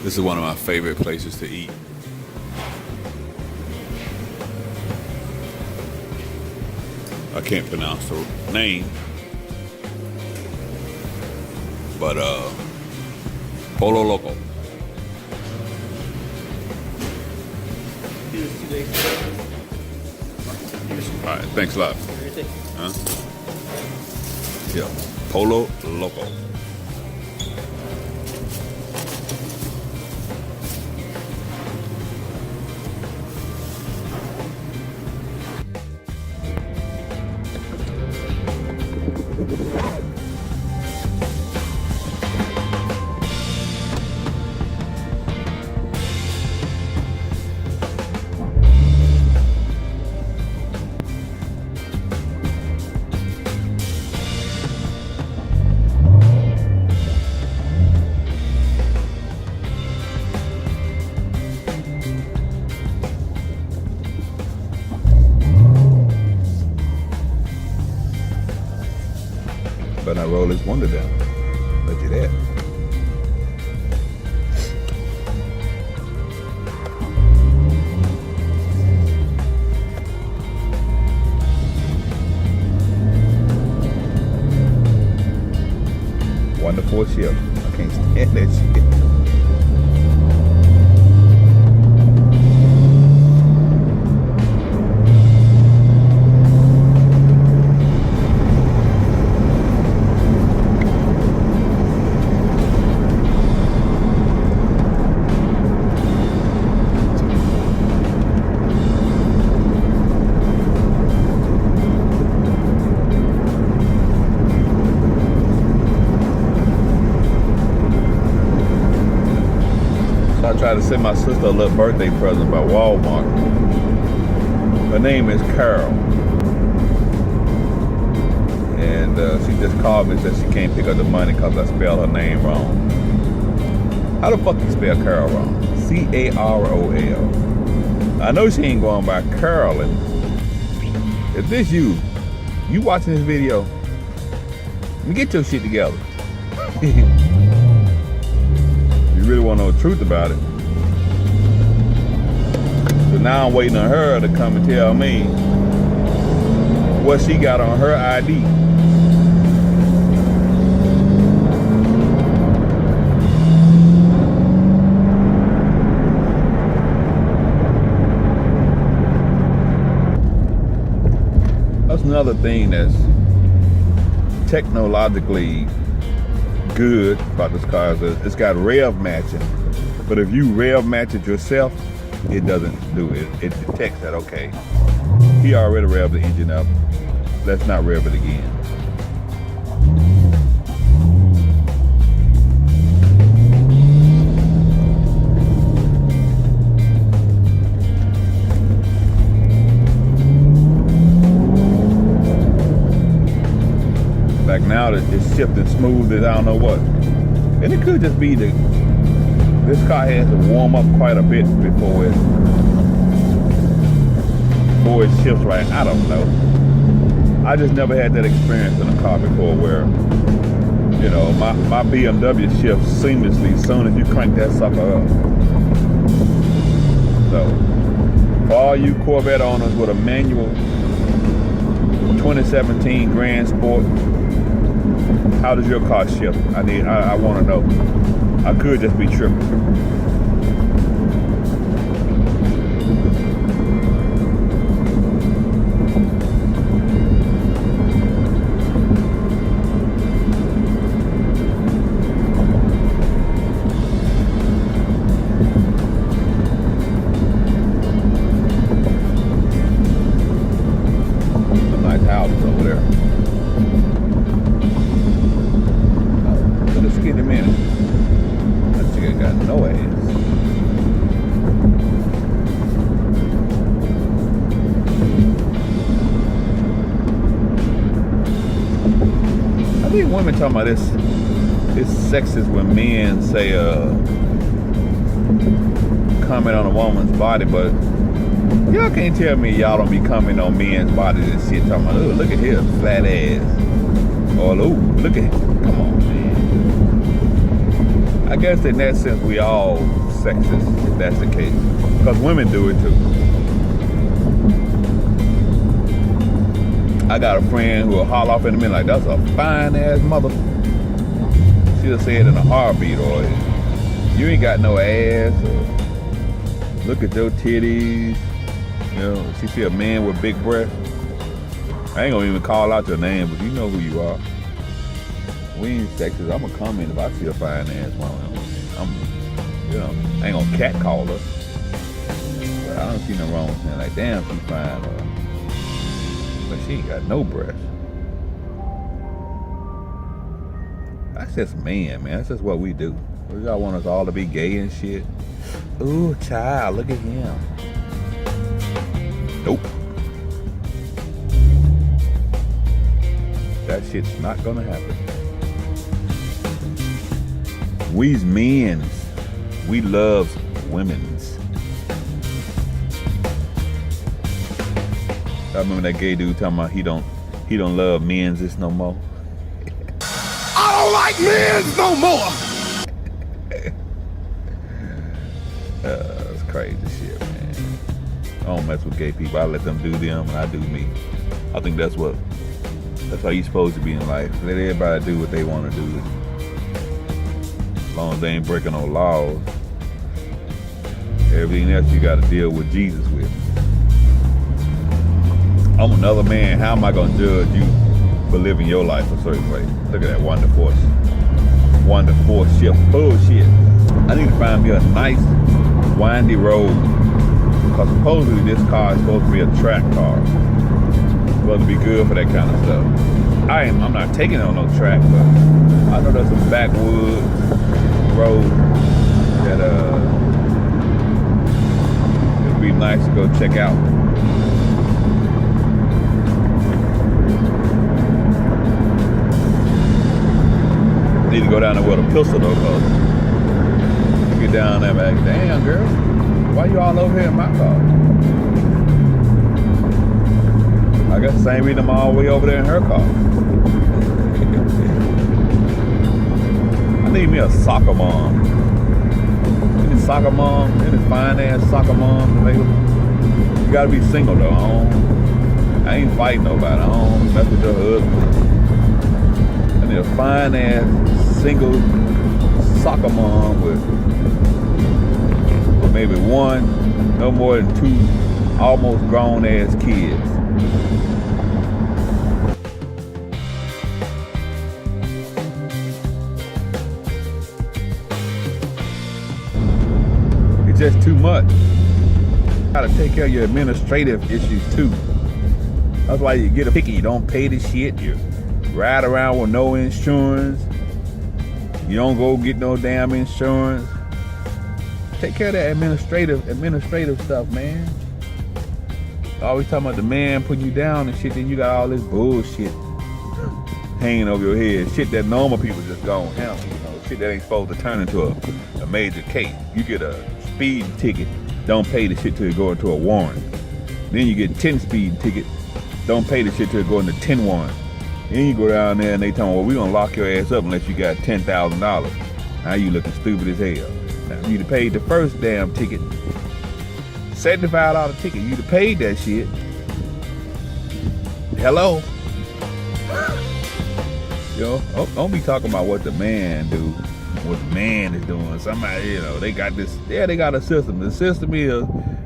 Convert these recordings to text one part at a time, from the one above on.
This is one of my favorite places to eat. I can't pronounce the name, but Polo Loco. All right, thanks a lot. Huh? Yeah, Polo Loco. But I roll this wonder down. Look at that. Wonderful ship. I can't stand that shit. I tried to send my sister a little birthday present by Walmart. Her name is Carol. And she just called me and said she can't pick up the money because I spelled her name wrong. How the fuck you spell Carol wrong? C-A-R-O-L. I know she ain't going by Carolyn. If this you watching this video, get your shit together. You really want to know the truth about it. So now I'm waiting on her to come and tell me what she got on her ID. That's another thing that's technologically good about this car. It's got rev matching, but if you rev match it yourself, it doesn't do it. It detects that, okay, he already revved the engine up, let's not rev it again. Like now it's shifting smooth as I don't know what. And it could just be this car has to warm up quite a bit before it shifts right. I don't know. I just never had that experience in a car before where, you know, my BMW shifts seamlessly as soon as you crank that sucker up. So for all you Corvette owners with a manual 2017 Grand Sport, how does your car shift? I want to know. I could just be tripping. Some nice houses over there. Just get a minute. That chick got no ass. I think women talking about this. It's sexist when men say comment on a woman's body, but y'all can't tell me y'all don't be commenting on men's bodies and shit. Talking about, oh, look at his flat ass. Or, oh, look at him. Come on, man. I guess in that sense we all sexist, if that's the case. Because women do it too. I got a friend who will holler off in a minute like, that's a fine ass mother. She'll say it in a heartbeat, or you ain't got no ass, or look at your titties. You know, she see a man with big breasts. I ain't gonna even call out your name, but you know who you are. We ain't sexist. I'm gonna comment if I see a fine ass woman. I ain't gonna catcall her. But I don't see no wrong with saying like, damn, she fine, but she ain't got no breasts. That's just man. That's just what we do. Y'all want us all to be gay and shit. Ooh, child, look at him. Nope. That shit's not gonna happen. We's men's. We loves women's. I remember that gay dude talking about he don't love men's this no more. I don't like men's no more. That's crazy shit, man. I don't mess with gay people. I let them do them and I do me. I think that's how you're supposed to be in life. Let everybody do what they want to do. As long as they ain't breaking no laws. Everything else you got to deal with Jesus with. I'm another man. How am I going to judge you for living your life a certain way? Look at that 1 to 4 shift bullshit. I need to find me a nice windy road. Because supposedly this car is supposed to be a track car. It's supposed to be good for that kind of stuff. I'm not taking it on no track, but I know there's some backwoods road that it'd be nice to go check out. Need to go down there with a pistol though, cause you get down there like, damn girl, why you all over here in my car? I guess the same reason I'm all the way over there in her car. I need me a soccer mom. Any soccer mom, any fine ass soccer mom available? You gotta be single though. I ain't fighting nobody. I don't mess with your husband. I need a fine ass single soccer mom with maybe one, no more than 2 almost grown ass kids. It's just too much. You gotta take care of your administrative issues too. That's why you get a ticket, you don't pay the shit, you ride around with no insurance. You don't go get no damn insurance. Take care of that administrative stuff, man. Always talking about the man putting you down and shit, then you got all this bullshit hanging over your head. Shit that normal people just don't handle. You know, shit that ain't supposed to turn into a major case. You get a speeding ticket, don't pay the shit till you go into a warrant. Then you get 10 speeding tickets, don't pay the shit till you go into 10 warrants. Then you go down there and they tell me, well, we're gonna lock your ass up unless you got $10,000. Now you looking stupid as hell. Now if you'd have paid the first damn ticket, $75 ticket, you'd have paid that shit. Hello? Yo, don't be talking about what the man do, what the man is doing. Somebody, you know, they got this, yeah, they got a system. The system is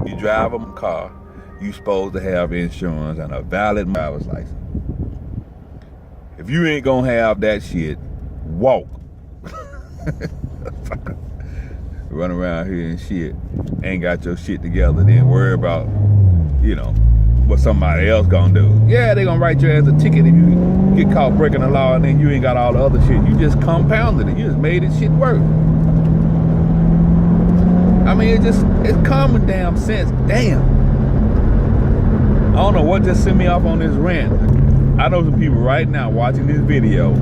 you drive a car, you supposed to have insurance and a valid driver's license. If you ain't gonna have that shit, walk. Run around here and shit, ain't got your shit together, then worry about, you know, what somebody else gonna do. Yeah, they gonna write your ass a ticket if you get caught breaking the law and then you ain't got all the other shit. You just compounded it. You just made it shit work. I mean, it's common damn sense. Damn. I don't know what just sent me off on this rant. I know some people right now watching this video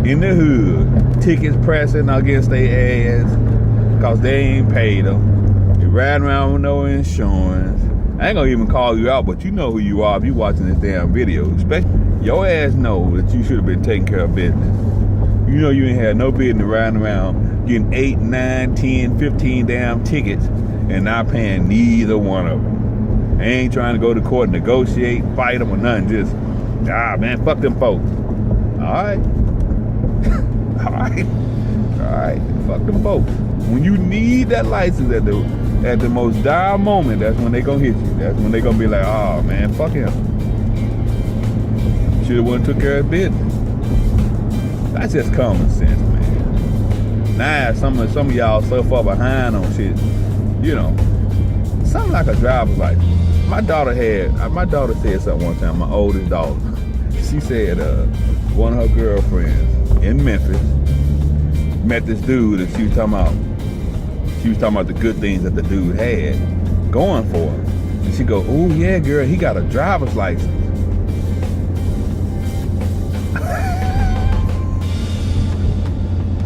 in the hood, tickets pressing against their ass because they ain't paid them. They riding around with no insurance. I ain't gonna even call you out, but you know who you are if you watching this damn video. Especially your ass know that you should have been taking care of business. You know you ain't had no business riding around getting 8, 9, 10, 15 damn tickets and not paying neither one of them. I ain't trying to go to court, negotiate, fight them or nothing. Just, man, fuck them folks. All right. All right. Fuck them folks. When you need that license at the most dire moment, that's when they gonna hit you. That's when they gonna be like, oh man, fuck him. Should have went and took care of business. That's just common sense, man. Now some of y'all so far behind on shit. You know, something like a driver's license. My daughter said something one time. My oldest daughter, she said one of her girlfriends in Memphis met this dude, and she was talking about the good things that the dude had going for him. And she go, "Oh yeah, girl, he got a driver's license."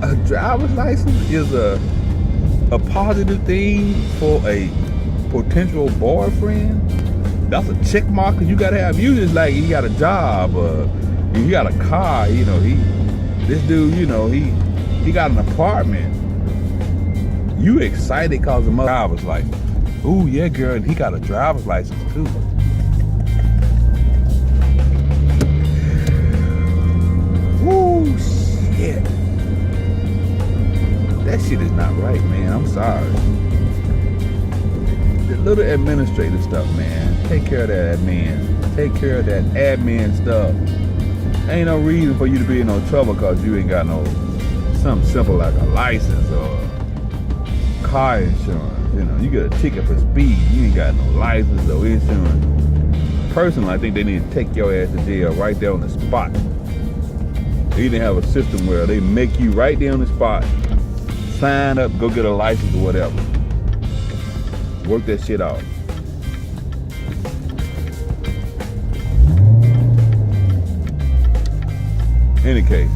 A driver's license is a positive thing for a potential boyfriend. That's a check mark, because you gotta have. You just like, he got a job, he got a car. You know, this dude, you know, he got an apartment. You excited cause the driver's license. Ooh yeah, girl, and he got a driver's license too. Ooh shit. That shit is not right, man. I'm sorry. The little administrative stuff, man. Take care of that admin. Take care of that admin stuff. Ain't no reason for you to be in no trouble cause you ain't got no something simple like a license or car insurance. You know, you get a ticket for speed. You ain't got no license or insurance. Personally, I think they need to take your ass to jail right there on the spot. They need to have a system where they make you right there on the spot. Sign up, go get a license or whatever. Work that shit out. Any case,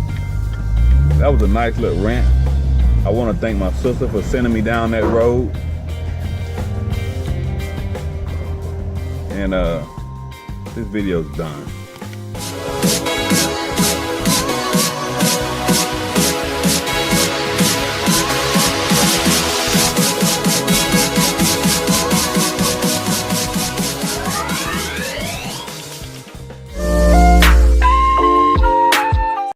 that was a nice little rant. I want to thank my sister for sending me down that road. And this video's done.